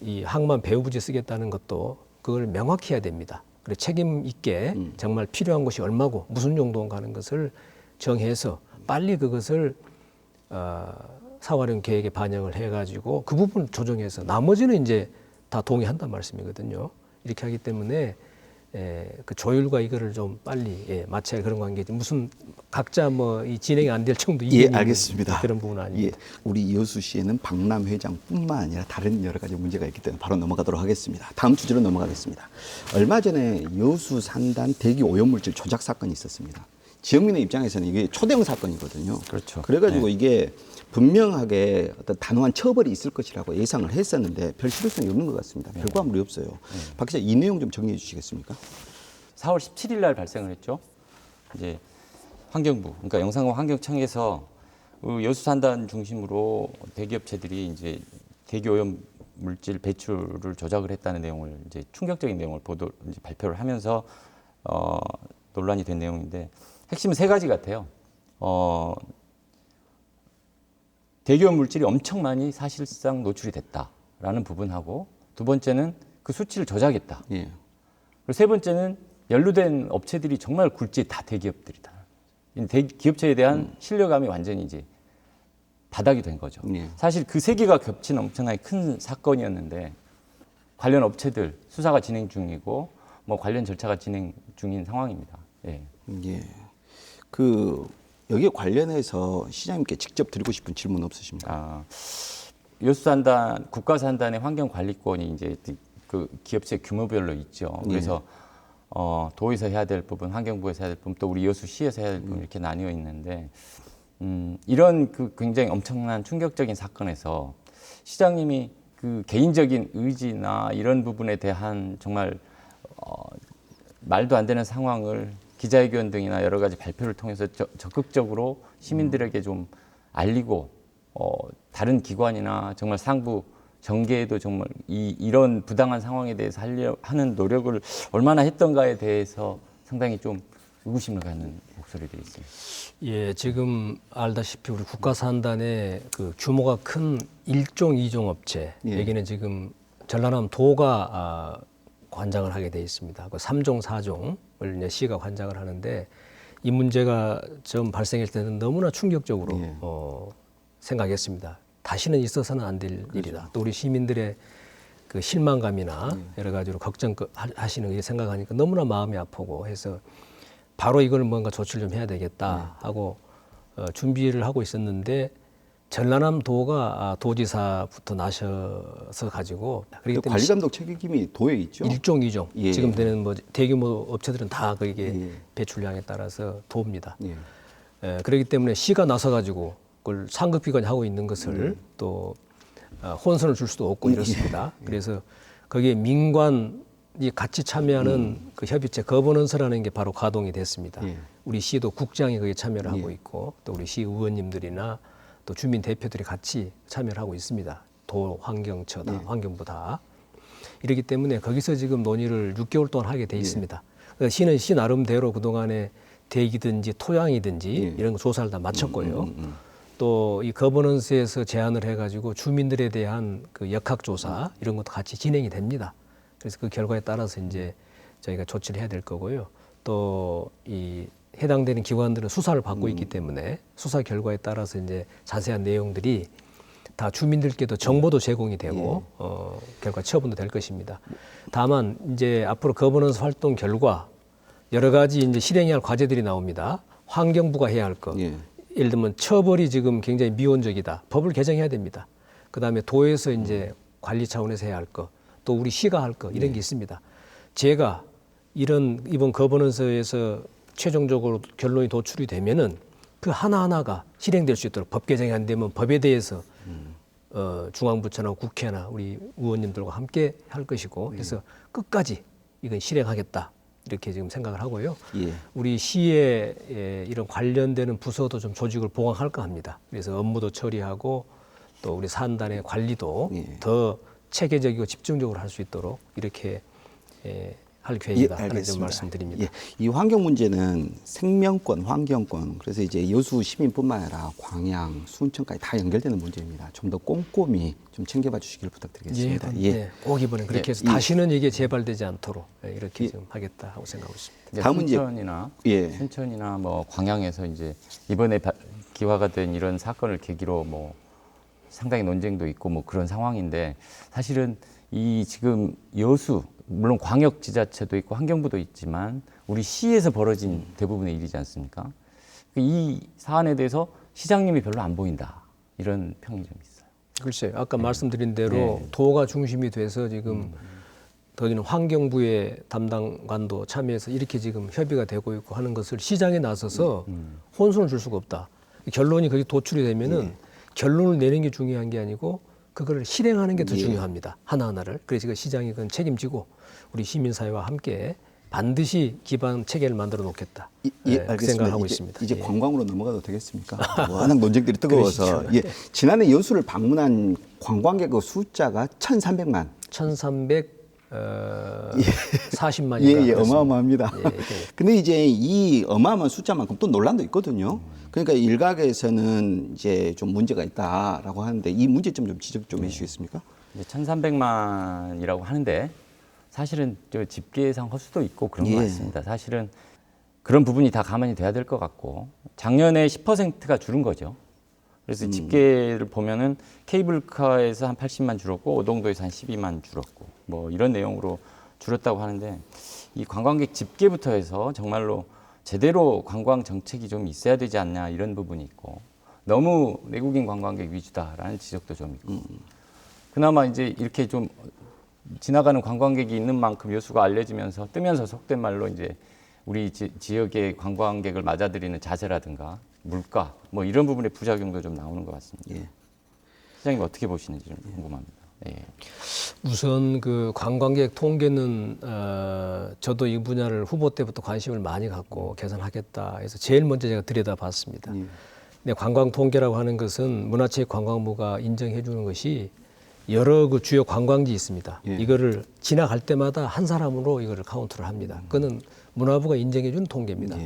이 항만 배후부지 쓰겠다는 것도 그걸 명확히 해야 됩니다. 그리고 책임 있게 정말 필요한 것이 얼마고 무슨 용도인가 하는 것을 정해서 빨리 그것을 사활용 계획에 반영을 해가지고 그 부분 조정해서 나머지는 이제 다 동의한다는 말씀이거든요. 이렇게 하기 때문에 그 조율과 이거를 좀 빨리 맞춰야 그런 관계지 무슨 각자 뭐 이 진행이 안 될 정도 예, 이견이 알겠습니다. 그런 부분은 예, 아닙니다. 우리 여수시에는 박람 회장뿐만 아니라 다른 여러 가지 문제가 있기 때문에 바로 넘어가도록 하겠습니다. 다음 주제로 넘어가겠습니다. 얼마 전에 여수 산단 대기 오염물질 조작 사건이 있었습니다. 지역민의 입장에서는 이게 초대형 사건이거든요. 그렇죠. 그래가지고 이게 분명하게 어떤 단호한 처벌이 있을 것이라고 예상을 했었는데 별 실효성이 없는 것 같습니다. 결과물이 없어요. 박 기자, 이 내용 좀 정리해 주시겠습니까? 4월 17일 날 발생을 했죠. 이제 환경부, 그러니까 영산공 환경청에서 여수 산단 중심으로 대기업체들이 이제 대기 오염 물질 배출을 조작을 했다는 내용을 이제 충격적인 내용을 이제 발표를 하면서 논란이 된 내용인데 핵심은 세 가지 같아요. 대기오염 물질이 엄청 많이 사실상 노출이 됐다라는 부분하고 두 번째는 그 수치를 조작했다. 예. 그리고 세 번째는 연루된 업체들이 정말 굴지 다 대기업들이다. 기업체에 대한 신뢰감이 완전히 이제 바닥이 된 거죠. 예. 사실 그 세 개가 겹친 엄청나게 큰 사건이었는데 관련 업체들 수사가 진행 중이고 뭐 관련 절차가 진행 중인 상황입니다. 예. 예. 여기에 관련해서 시장님께 직접 드리고 싶은 질문 없으십니까? 여수 산단, 국가 산단의 환경 관리권이 이제 그 기업체 규모별로 있죠. 그래서 도에서 해야 될 부분, 환경부에서 해야 될 부분, 또 우리 여수시에서 해야 될 부분 이렇게 나뉘어 있는데 이런 그 굉장히 엄청난 충격적인 사건에서 시장님이 그 개인적인 의지나 이런 부분에 대한 정말 말도 안 되는 상황을 기자회견 등이나 여러 가지 발표를 통해서 적극적으로 시민들에게 좀 알리고 다른 기관이나 정말 상부 정계에도 정말 이런 부당한 상황에 대해서 하는 노력을 얼마나 했던가에 대해서 상당히 좀 의구심을 갖는 목소리들이 있습니다. 예, 지금 알다시피 우리 국가산단의 그 규모가 큰 1종, 2종 업체 예. 여기는 지금 전라남 도가 관장을 하게 돼 있습니다. 그 3종, 4종을 이제 시가 관장을 하는데 이 문제가 처음 발생할 때는 너무나 충격적으로 예. 생각했습니다. 다시는 있어서는 안 될 일이다. 또 우리 시민들의 그 실망감이나 여러 가지로 걱정하시는 게 생각하니까 너무나 마음이 아프고 해서 바로 이걸 뭔가 조치를 좀 해야 되겠다 하고 준비를 하고 있었는데 전라남 도가 도지사부터 나셔서 가지고 그렇기 때문에 관리감독 책임이 도에 있죠. 1종, 2종 예. 지금 되는 뭐 대규모 업체들은 다 그게 예. 배출량에 따라서 도입니다. 예. 그렇기 때문에 시가 나서 가지고 그걸 상급기관이 하고 있는 것을 또 혼선을 줄 수도 없고 이렇습니다. 그래서 거기에 민관이 같이 참여하는 그 협의체 거버넌스라는 게 바로 가동이 됐습니다. 예. 우리 시도 국장이 거기에 참여를 하고 예. 있고 또 우리 시 의원님들이나 또 주민 대표들이 같이 참여를 하고 있습니다. 도 환경처다, 환경부 다. 이렇기 때문에 거기서 지금 논의를 6개월 동안 하게 돼 있습니다. 그래서 시는 시 나름대로 그동안에 대기든지 토양이든지 이런 거 조사를 다 마쳤고요. 또 이 거버넌스에서 제안을 해가지고 주민들에 대한 그 역학조사 이런 것도 같이 진행이 됩니다. 그래서 그 결과에 따라서 이제 저희가 조치를 해야 될 거고요. 또 이 해당되는 기관들은 수사를 받고 있기 때문에 수사 결과에 따라서 이제 자세한 내용들이 다 주민들께도 정보도 제공이 되고 결과 처분도 될 것입니다. 다만 이제 앞으로 거버넌스 활동 결과 여러 가지 이제 실행해야 할 과제들이 나옵니다. 환경부가 해야 할 것. 예. 예를 들면 처벌이 지금 굉장히 미온적이다. 법을 개정해야 됩니다. 그다음에 도에서 이제 관리 차원에서 해야 할 것, 또 우리 시가 할 것 이런 게 있습니다. 제가 이번 거버넌스에서 최종적으로 결론이 도출이 되면은 그 하나하나가 실행될 수 있도록 법 개정이 안 되면 법에 대해서 중앙부처나 국회나 우리 의원님들과 함께 할 것이고 해서 끝까지 이건 실행하겠다. 이렇게 지금 생각을 하고요. 예. 우리 시에 이런 관련되는 부서도 좀 조직을 보강할까 합니다. 그래서 업무도 처리하고 또 우리 산단의 관리도 더 체계적이고 집중적으로 할 수 있도록 이렇게 할 계획이다 하는 점 말씀드립니다. 예. 이 환경 문제는 생명권, 환경권, 그래서 이제 여수 시민뿐만 아니라 광양, 순천까지 다 연결되는 문제입니다. 좀 더 꼼꼼히 좀 챙겨봐 주시길 부탁드리겠습니다. 예. 꼭 이번에 그렇게 해서 다시는 이게 재발되지 않도록 이렇게 좀 하겠다 하고 생각하고 있습니다. 다음 문제. 순천이나 뭐 광양에서 이제 이번에 기화가 된 이런 사건을 계기로 뭐 상당히 논쟁도 있고 뭐 그런 상황인데 사실은 이 지금 여수 물론 광역 지자체도 있고 환경부도 있지만 우리 시에서 벌어진 대부분의 일이지 않습니까? 이 사안에 대해서 시장님이 별로 안 보인다 이런 평이 좀 있어요. 글쎄요. 아까 말씀드린 대로 도가 중심이 돼서 지금 더기는 환경부의 담당관도 참여해서 이렇게 지금 협의가 되고 있고 하는 것을 시장에 나서서 혼선을 줄 수가 없다. 결론이 거기 도출이 되면은 결론을 내는 게 중요한 게 아니고 그거를 실행하는 게 더 중요합니다. 하나하나를. 그래서 시장이 그건 책임지고 우리 시민사회와 함께 반드시 기반 체계를 만들어 놓겠다. 그 생각을 하고 있습니다. 이제 관광으로 넘어가도 되겠습습니까? 워낙 논쟁들이 뜨거워서. 지난해 여수를 방문한 관광객 숫자가 1,300만. 1,340만인가. 예, 어마어마합니다. 근데 이제 이 어마어마한 숫자만큼 또 논란도 있거든요. 그러니까 일각에서는 이제 좀 문제가 있다라고 하는데 이 문제점 좀 지적 좀 해주시겠습니까? 이제 1,300만이라고 하는데 사실은 저 집계상 허수도 있고 그런 것 같습니다. 사실은 그런 부분이 다 가만히 돼야 될 것 같고 작년에 10%가 줄은 거죠. 그래서 집계를 보면은 케이블카에서 한 80만 줄었고 오동도에서 한 12만 줄었고 뭐 이런 내용으로 줄었다고 하는데 이 관광객 집계부터 해서 정말로 제대로 관광 정책이 좀 있어야 되지 않냐 이런 부분이 있고 너무 내국인 관광객 위주다라는 지적도 좀 있고 그나마 이제 이렇게 좀 지나가는 관광객이 있는 만큼 여수가 알려지면서 뜨면서 속된 말로 이제 우리 지역의 관광객을 맞아들이는 자세라든가 물가 뭐 이런 부분의 부작용도 좀 나오는 것 같습니다. 시장님 어떻게 보시는지 좀 궁금합니다. 우선 그 관광객 통계는 저도 이 분야를 후보 때부터 관심을 많이 갖고 개선하겠다 해서 제일 먼저 제가 들여다봤습니다. 근데 관광 통계라고 하는 것은 문화체육관광부가 인정해 주는 것이 여러 그 주요 관광지 있습니다. 이거를 지나갈 때마다 한 사람으로 이거를 카운트를 합니다. 그거는 문화부가 인정해 준 통계입니다.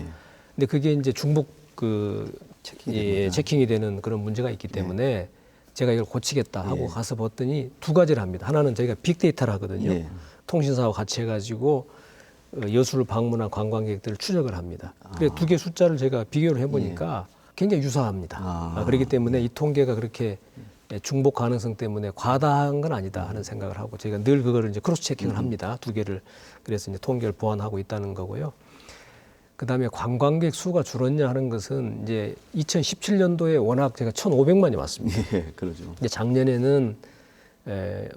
근데 그게 이제 중복 그 체킹이 되는 그런 문제가 있기 때문에 제가 이걸 고치겠다 하고 가서 봤더니 두 가지를 합니다. 하나는 저희가 빅데이터를 하거든요. 통신사와 같이 해가지고 여수를 방문한 관광객들을 추적을 합니다. 그래서 두 개 숫자를 제가 비교를 해보니까 굉장히 유사합니다. 그렇기 때문에 이 통계가 그렇게 중복 가능성 때문에 과다한 건 아니다 하는 생각을 하고 저희가 늘 그거를 이제 크로스 체킹을 합니다. 두 개를. 그래서 이제 통계를 보완하고 있다는 거고요. 그다음에 관광객 수가 줄었냐 하는 것은 이제 2017년도에 워낙 제가 1,500만이 왔습니다. 그러죠. 근데 작년에는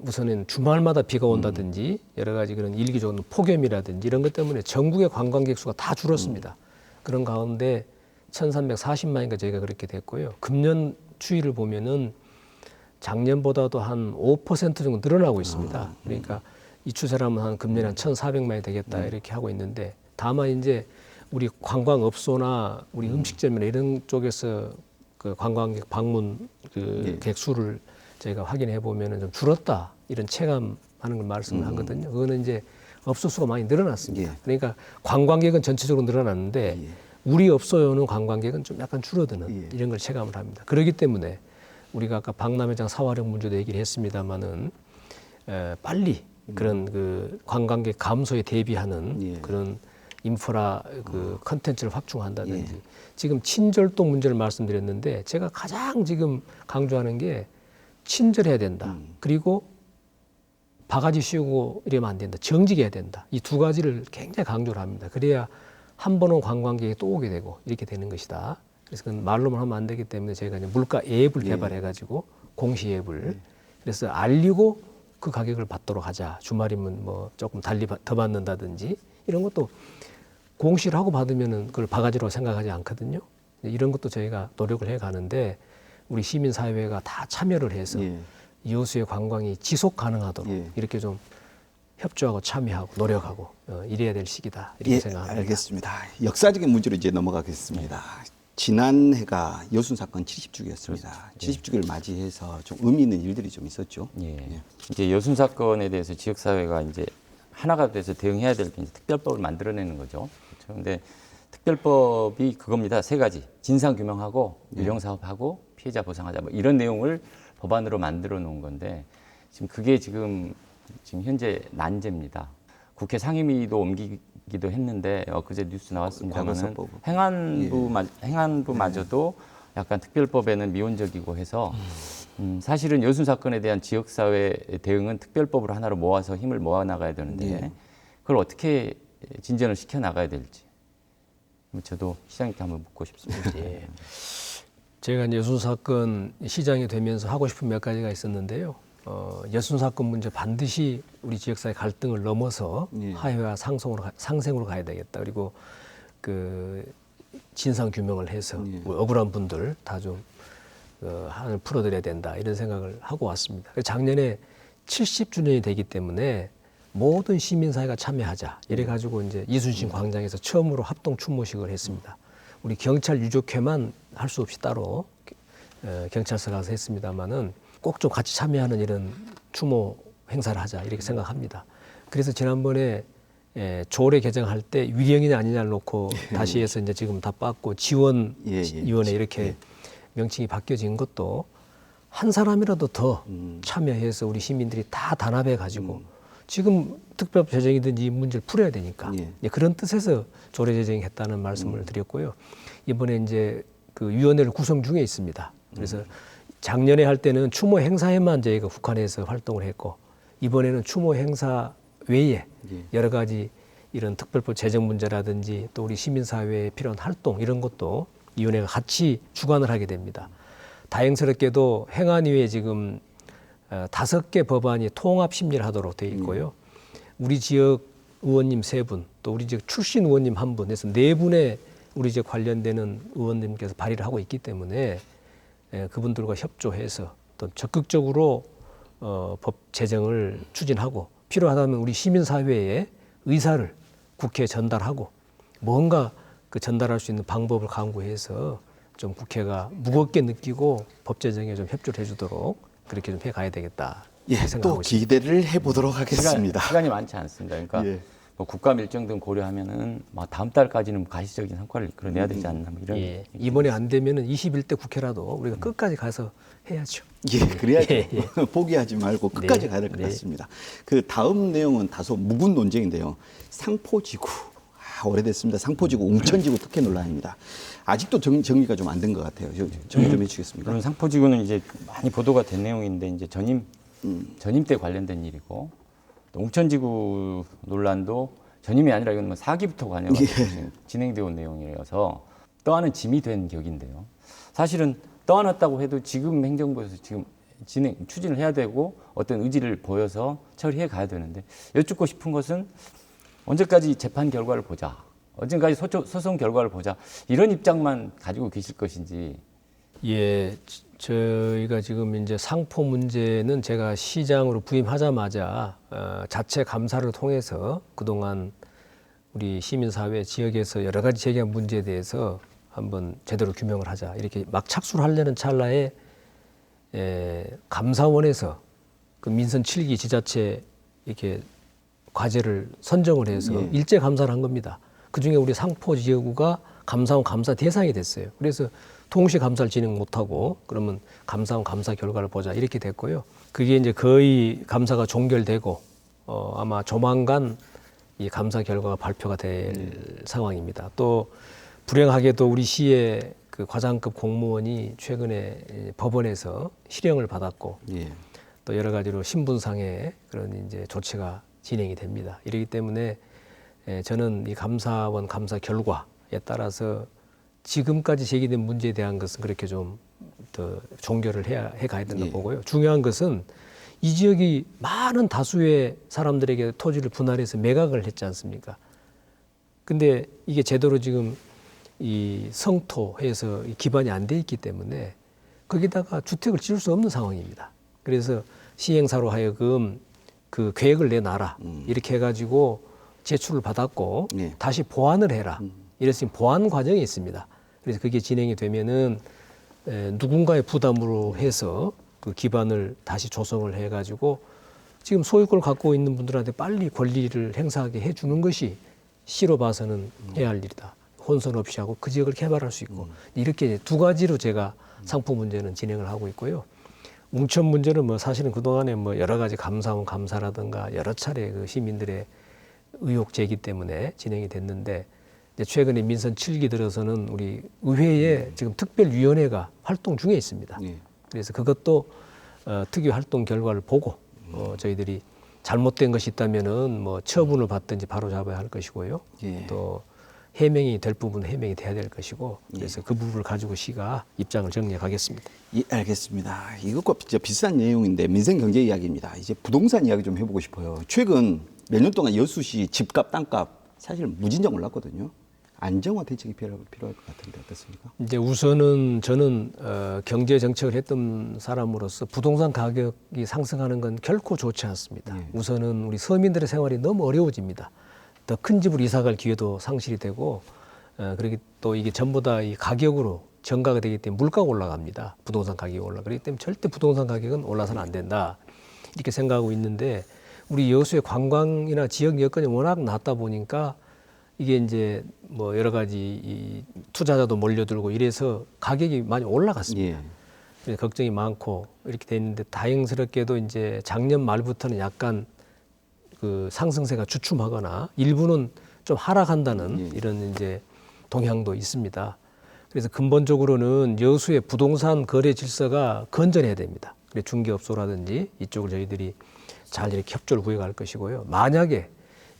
우선은 주말마다 비가 온다든지 여러 가지 그런 일기적인 폭염이라든지 이런 것 때문에 전국의 관광객 수가 다 줄었습니다. 그런 가운데 1,340만인가 저희가 그렇게 됐고요. 금년 추이를 보면은 작년보다도 한 5% 정도 늘어나고 있습니다. 그러니까 이 추세라면 한 금년에 한 1,400만이 되겠다 이렇게 하고 있는데 다만 이제 우리 관광업소나 우리 음식점이나 이런 쪽에서 그 관광객 방문 그 객수를 저희가 확인해 보면은 좀 줄었다 이런 체감하는 걸 말씀을 하거든요. 그거는 이제 업소 수가 많이 늘어났습니다. 그러니까 관광객은 전체적으로 늘어났는데 우리 업소에 오는 관광객은 좀 약간 줄어드는 이런 걸 체감을 합니다. 그렇기 때문에 우리가 아까 박람회장 사활용 문제도 얘기를 했습니다마는 빨리 그런 그 관광객 감소에 대비하는 그런 인프라 그 컨텐츠를 확충한다든지 지금 친절도 문제를 말씀드렸는데 제가 가장 지금 강조하는 게 친절해야 된다. 그리고 바가지 씌우고 이러면 안 된다. 정직해야 된다. 이 두 가지를 굉장히 강조를 합니다. 그래야 한 번 온 관광객이 또 오게 되고 이렇게 되는 것이다. 그래서 그건 말로만 하면 안 되기 때문에 저희가 이제 물가 앱을 개발해가지고 공시 앱을 그래서 알리고 그 가격을 받도록 하자. 주말이면 뭐 조금 달리 더 받는다든지 이런 것도 공시를 하고 받으면은 그걸 바가지로 생각하지 않거든요. 이런 것도 저희가 노력을 해 가는데 우리 시민 사회가 다 참여를 해서 여수의 관광이 지속 가능하도록 이렇게 좀 협조하고 참여하고 노력하고 이래야 될 시기다 이렇게 생각합니다. 알겠습니다. 역사적인 문제로 이제 넘어가겠습니다. 지난해가 여순 사건 70주기였습니다. 70주기를 맞이해서 좀 의미 있는 일들이 좀 있었죠. 이제 여순 사건에 대해서 지역 사회가 이제 하나가 돼서 대응해야 될 게 특별법을 만들어내는 거죠. 그런데 특별법이 그겁니다. 세 가지. 진상 규명하고 유령 사업하고 피해자 보상하자 뭐 이런 내용을 법안으로 만들어 놓은 건데 지금 그게 지금 현재 난제입니다. 국회 상임위도 옮기기도 했는데 엊그제 뉴스 나왔습니다만은 행안부마저도 약간 특별법에는 미온적이고 해서 사실은 여순 사건에 대한 지역사회 대응은 특별법을 하나로 모아서 힘을 모아 나가야 되는데 예. 그걸 어떻게 진전을 시켜 나가야 될지 저도 시장님께 한번 묻고 싶습니다. 예. 제가 이제 여순 사건 시장이 되면서 하고 싶은 몇 가지가 있었는데요. 여순 사건 문제 반드시 우리 지역사회 갈등을 넘어서 예. 화해와 상생으로 가야 되겠다. 그리고 그 진상 규명을 해서 예. 우리 억울한 분들 다 좀 한을 풀어드려야 된다 이런 생각을 하고 왔습니다. 그래서 작년에 70주년이 되기 때문에 모든 시민사회가 참여하자 이래 가지고 이제 이순신 광장에서 처음으로 합동 추모식을 했습니다. 우리 경찰 유족회만 할 수 없이 따로 경찰서 가서 했습니다마는 꼭 좀 같이 참여하는 이런 추모 행사를 하자 이렇게 생각합니다. 그래서 지난번에 조례 개정할 때 위령이냐 아니냐를 놓고 다시 해서 이제 지금 다 빠고 지원위원회 이렇게 명칭이 바뀌어진 것도 한 사람이라도 더 참여해서 우리 시민들이 다 단합해 가지고 지금 특별법 제정이든지 이 문제를 풀어야 되니까 그런 뜻에서 조례 제정했다는 말씀을 드렸고요. 이번에 이제 그 위원회를 구성 중에 있습니다. 그래서 작년에 할 때는 추모 행사에만 저희가 국한해서 활동을 했고 이번에는 추모 행사 외에 여러 가지 이런 특별법 제정 문제라든지 또 우리 시민사회에 필요한 활동 이런 것도 위원회가 같이 주관을 하게 됩니다. 다행스럽게도 행안위에 지금 5개 법안이 통합 심리를 하도록 되어 있고요. 우리 지역 의원님 3분, 또 우리 지역 출신 의원님 1분 해서 4분의 우리 지역 관련되는 의원님께서 발의를 하고 있기 때문에 그분들과 협조해서 또 적극적으로 법 제정을 추진하고 필요하다면 우리 시민사회의 의사를 국회에 전달하고 뭔가 그 전달할 수 있는 방법을 강구해서 좀 국회가 무겁게 느끼고 법 제정에 좀 협조를 해주도록 그렇게 좀 해가야 되겠다. 예, 또 생각하고 있습니다. 기대를 해보도록 하겠습니다. 시간이 많지 않습니다. 그러니까 예. 뭐 국감 일정 등 고려하면은 막 다음 달까지는 가시적인 성과를 이끌어내야 되지 않나 뭐 이런. 예, 이번에 안 되면은 21대 국회라도 우리가 끝까지 가서 해야죠. 예, 그래야죠. 예, 예. 포기하지 말고 끝까지 네, 가야 될 것 네. 같습니다. 그 다음 내용은 다소 묵은 논쟁인데요. 상포지구. 오래됐습니다. 상포지구, 웅천지구 특혜 논란입니다. 아직도 정리가 좀 안 된 것 같아요. 정리 좀 해주시겠습니까? 그런 상포지구는 이제 많이 보도가 된 내용인데 이제 전임 때 관련된 일이고 또 웅천지구 논란도 전임이 아니라 이건 뭐 4기부터 관여가 진행되어 온 내용이어서 떠안은 짐이 된 격인데요. 사실은 떠안았다고 해도 지금 행정부에서 지금 추진을 해야 되고 어떤 의지를 보여서 처리해 가야 되는데 여쭙고 싶은 것은 언제까지 재판 결과를 보자, 언제까지 소송 결과를 보자 이런 입장만 가지고 계실 것인지. 예, 저희가 지금 이제 상포 문제는 제가 시장으로 부임하자마자 자체 감사를 통해서 그동안 우리 시민사회 지역에서 여러 가지 제기한 문제에 대해서 한번 제대로 규명을 하자 이렇게 막 착수를 하려는 찰나에 감사원에서 그 민선 7기 지자체 이렇게 과제를 선정을 해서 일제 감사를 한 겁니다. 그중에 우리 상포 지역구가 감사원 감사 대상이 됐어요. 그래서 동시 감사를 진행 못하고 그러면 감사원 감사 결과를 보자 이렇게 됐고요. 그게 이제 거의 감사가 종결되고 아마 조만간 이 감사 결과가 발표가 될 상황입니다. 또 불행하게도 우리 시의 그 과장급 공무원이 최근에 법원에서 실형을 받았고 또 여러 가지로 신분상의 그런 이제 조치가 진행이 됩니다. 이러기 때문에 저는 이 감사원 감사 결과에 따라서 지금까지 제기된 문제에 대한 것은 그렇게 좀 더 종결을 해 가야 된다고 보고요. 중요한 것은 이 지역이 많은 다수의 사람들에게 토지를 분할해서 매각을 했지 않습니까? 근데 이게 제대로 지금 이 성토해서 기반이 안 돼 있기 때문에 거기다가 주택을 지을 수 없는 상황입니다. 그래서 시행사로 하여금 그 계획을 내놔라 이렇게 해가지고 제출을 받았고 다시 보완을 해라 이래서 지금 보완 과정이 있습니다. 그래서 그게 진행이 되면은 누군가의 부담으로 해서 그 기반을 다시 조성을 해가지고 지금 소유권을 갖고 있는 분들한테 빨리 권리를 행사하게 해주는 것이 시로 봐서는 해야 할 일이다. 혼선 없이 하고 그 지역을 개발할 수 있고 이렇게 두 가지로 제가 상포 문제는 진행을 하고 있고요. 웅천 문제는 뭐 사실은 그동안에 뭐 여러 가지 감사원 감사라든가 여러 차례 그 시민들의 의혹 제기 때문에 진행이 됐는데 이제 최근에 민선 7기 들어서는 우리 의회에 지금 특별위원회가 활동 중에 있습니다. 그래서 그것도 특유 활동 결과를 보고 저희들이 잘못된 것이 있다면은 뭐 처분을 받든지 바로 잡아야 할 것이고요. 예. 또 해명이 될 부분은 해명이 돼야 될 것이고 그래서 그 부분을 가지고 시가 입장을 정리해 가겠습니다. 예, 알겠습니다. 이것과 진짜 비슷한 내용인데 민생 경제 이야기입니다. 이제 부동산 이야기 좀 해보고 싶어요. 최근 몇 년 동안 여수시 집값, 땅값 사실 무진장 올랐거든요. 안정화 대책이 필요할 것 같은데 어떻습니까? 이제 우선은 저는 경제 정책을 했던 사람으로서 부동산 가격이 상승하는 건 결코 좋지 않습니다. 우선은 우리 서민들의 생활이 너무 어려워집니다. 더 큰 집으로 이사갈 기회도 상실이 되고 그렇게 또 이게 전부 다 이 가격으로 전가가 되기 때문에 물가가 올라갑니다. 부동산 가격이 그렇기 때문에 절대 부동산 가격은 올라서는 안 된다. 이렇게 생각하고 있는데 우리 여수의 관광이나 지역 여건이 워낙 낮다 보니까 이게 이제 뭐 여러 가지 이 투자자도 몰려들고 이래서 가격이 많이 올라갔습니다. 예. 그래서 걱정이 많고 이렇게 돼 있는데 다행스럽게도 이제 작년 말부터는 약간 그 상승세가 주춤하거나 일부는 좀 하락한다는 이런 이제 동향도 있습니다. 그래서 근본적으로는 여수의 부동산 거래 질서가 건전해야 됩니다. 그래서 중개업소라든지 이쪽을 저희들이 잘 이렇게 협조를 구해갈 것이고요. 만약에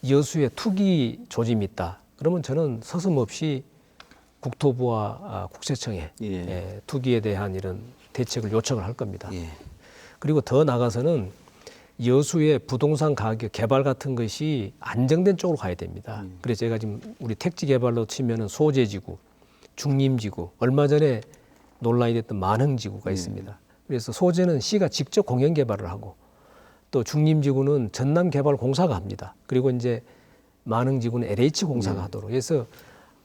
여수에 투기 조짐이 있다. 그러면 저는 서슴없이 국토부와 국세청에 투기에 대한 이런 대책을 요청을 할 겁니다. 예. 그리고 더 나가서는 여수의 부동산 가격 개발 같은 것이 안정된 쪽으로 가야 됩니다. 그래서 제가 지금 우리 택지 개발로 치면은 소재지구, 중림지구, 얼마 전에 논란이 됐던 만흥지구가 있습니다. 그래서 소재는 시가 직접 공영 개발을 하고 또 중림지구는 전남개발공사가 합니다. 그리고 이제 만흥지구는 LH공사가 하도록 해서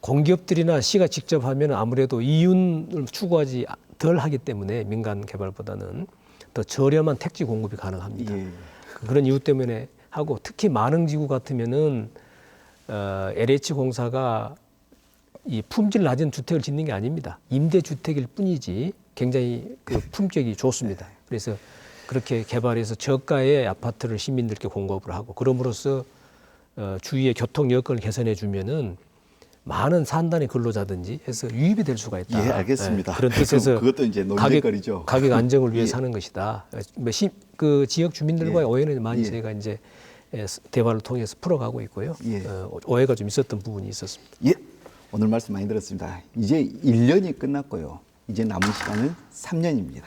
공기업들이나 시가 직접 하면 아무래도 이윤을 추구하지 덜 하기 때문에 민간 개발보다는 더 저렴한 택지 공급이 가능합니다. 예. 그런 이유 때문에 하고 특히 만흥지구 같으면은 LH공사가 이 품질 낮은 주택을 짓는 게 아닙니다. 임대주택일 뿐이지 굉장히 그 품격이 좋습니다. 그래서 그렇게 개발해서 저가의 아파트를 시민들께 공급을 하고 그럼으로써 주위의 교통 여건을 개선해 주면은 많은 산단의 근로자든지 해서 유입이 될 수가 있다. 예, 알겠습니다. 그런 뜻에서 그것도 이제 논쟁거리죠. 가격 안정을 위해서 하는 것이다. 그 지역 주민들과의 오해는 많이 저희가 이제 대화를 통해서 풀어가고 있고요. 오해가 좀 있었던 부분이 있었습니다. 예, 오늘 말씀 많이 들었습니다. 이제 1년이 끝났고요. 이제 남은 시간은 3년입니다.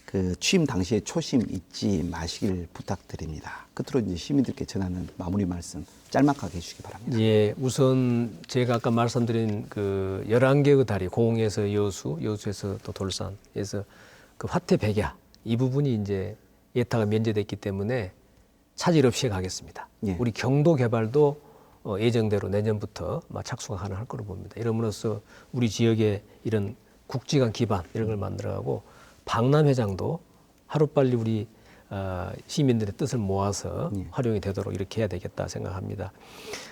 그 취임 당시에 초심 잊지 마시길 부탁드립니다. 끝으로 이제 시민들께 전하는 마무리 말씀 짤막하게 해주시기 바랍니다. 예, 우선 제가 아까 말씀드린 그 11개의 다리, 공에서 여수, 여수에서 또 돌산에서 그 화태 백야 이 부분이 이제 예타가 면제됐기 때문에 차질 없이 가겠습니다. 예. 우리 경도 개발도 예정대로 내년부터 착수가 가능할 거로 봅니다. 이름으로써 우리 지역에 이런 국지간 기반 이런 걸 만들어가고 박람회장도 하루빨리 우리 시민들의 뜻을 모아서 활용이 되도록 이렇게 해야 되겠다 생각합니다.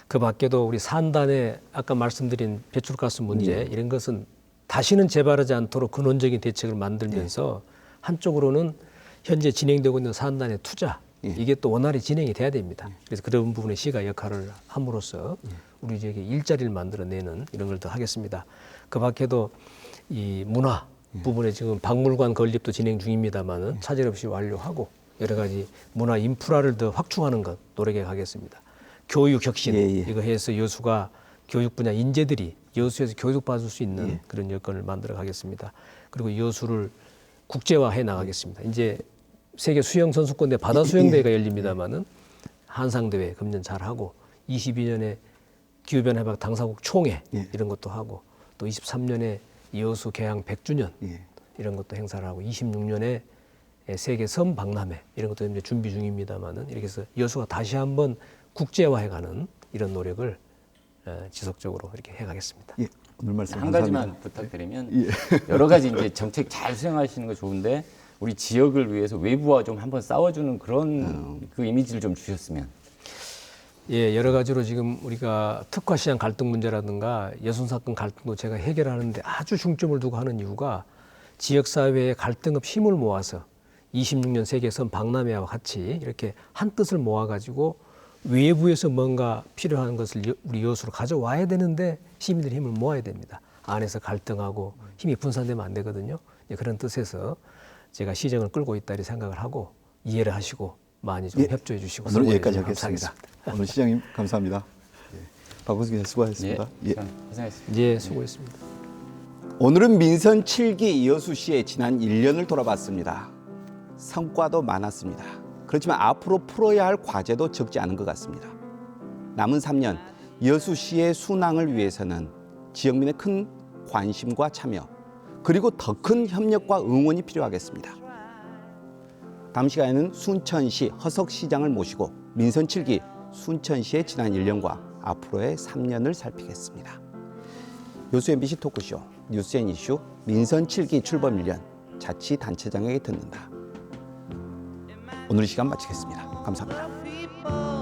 그 밖에도 우리 산단에 아까 말씀드린 배출가스 문제 이런 것은 다시는 재발하지 않도록 근원적인 대책을 만들면서 한쪽으로는 현재 진행되고 있는 산단의 투자 이게 또 원활히 진행이 돼야 됩니다. 그래서 그런 부분에 시가 역할을 함으로써 우리 지역에 일자리를 만들어내는 이런 걸 더 하겠습니다. 그 밖에도 이 문화 부분에 지금 박물관 건립도 진행 중입니다만은 차질 없이 완료하고 여러 가지 문화 인프라를 더 확충하는 것 노력해 가겠습니다. 교육 혁신 이거 해서 여수가 교육 분야 인재들이 여수에서 교육받을 수 있는 그런 여건을 만들어 가겠습니다. 그리고 여수를 국제화해 나가겠습니다. 이제 세계 수영 선수권대 바다 수영 대회가 열립니다만은 한상 대회 금년 잘 하고 22년에 기후변화 해박 당사국 총회 이런 것도 하고 또 23년에 여수 개항 100주년 이런 것도 행사를 하고 26년에 세계 섬 박람회 이런 것도 이제 준비 중입니다만은 이렇게 해서 여수가 다시 한번 국제화해가는 이런 노력을 지속적으로 이렇게 해가겠습니다. 예, 오늘 말씀 한 감사합니다. 가지만 부탁드리면 여러 가지 이제 정책 잘 수행하시는 거 좋은데 우리 지역을 위해서 외부와 좀 한번 싸워주는 그런 그 이미지를 좀 주셨으면. 예, 여러 가지로 지금 우리가 특화 시장 갈등 문제라든가 여순 사건 갈등도 제가 해결하는데 아주 중점을 두고 하는 이유가 지역 사회의 갈등 없이 힘을 모아서 26년 세계선 박람회와 같이 이렇게 한 뜻을 모아가지고 외부에서 뭔가 필요한 것을 우리 여수로 가져와야 되는데 시민들이 힘을 모아야 됩니다. 안에서 갈등하고 힘이 분산되면 안 되거든요. 그런 뜻에서 제가 시정을 끌고 있다 이 생각을 하고 이해를 하시고 많이 좀 예. 협조해 주시고 오늘은 여기까지 성원해 주시면 하겠습니다. 오늘 시장님 감사합니다. 예. 박원순 기자 수고하셨습니다. 예, 예. 고생하셨습니다. 예, 수고했습니다. 오늘은 민선 7기 이여수 씨의 지난 1년을 돌아봤습니다. 성과도 많았습니다. 그렇지만 앞으로 풀어야 할 과제도 적지 않은 것 같습니다. 남은 3년 이여수 씨의 순항을 위해서는 지역민의 큰 관심과 참여 그리고 더 큰 협력과 응원이 필요하겠습니다. 다음 시간에는 순천시 허석시장을 모시고 민선 7기 순천시의 지난 1년과 앞으로의 3년을 살피겠습니다. 요수 MBC 토크쇼 뉴스 앤 이슈 민선 7기 출범 1년 자치단체장에게 듣는다. 오늘 이 시간 마치겠습니다. 감사합니다.